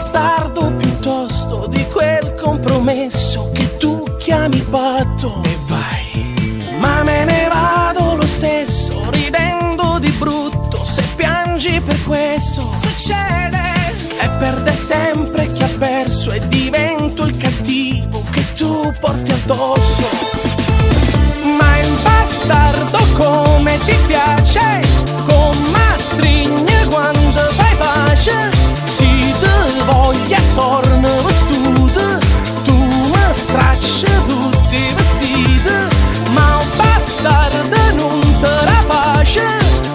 bastardo piuttosto di quel compromesso che tu chiami patto. E vai, ma me ne vado lo stesso, ridendo di brutto. Se piangi per questo succede, e perde sempre chi ha perso, e divento il cattivo che tu porti addosso. Ma il bastardo come ti piace, con mastrigne quando fai pace, si te voglia torna vestuto, tu mi stracci tutti i vestiti, ma un bastardo non te la face,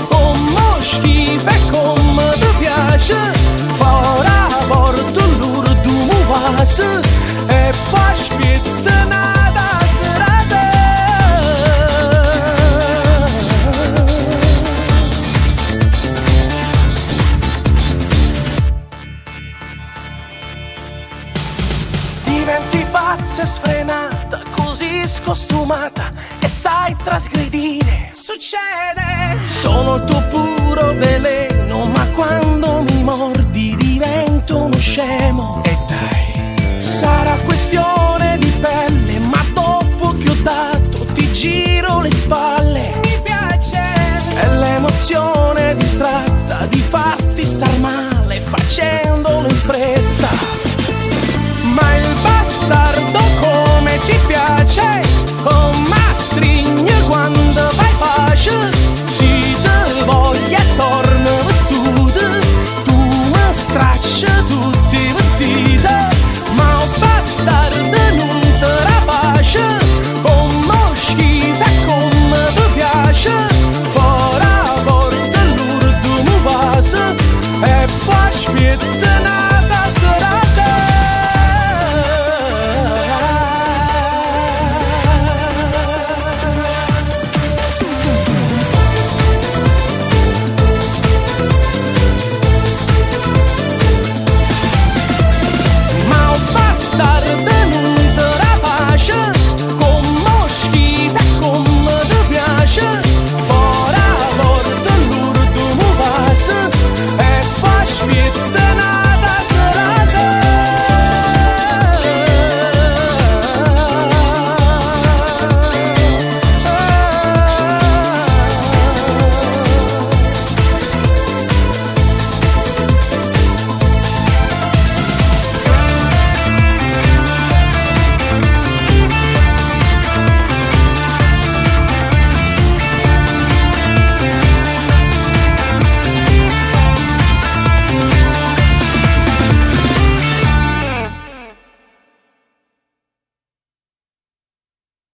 come schifo e come ti piace, ora porto l'urdu mu vase e poi aspetta nada serata. Diventi pazza e sfrenata, così scostumata, e sai trasgredire. Succede, sono il tuo puro veleno, ma quando mi mordi divento uno scemo. E dai, sarà questione di pelle, ma dopo che ho dato ti giro le spalle. Mi piace, è l'emozione distratta di farti star male, facendolo in fretta.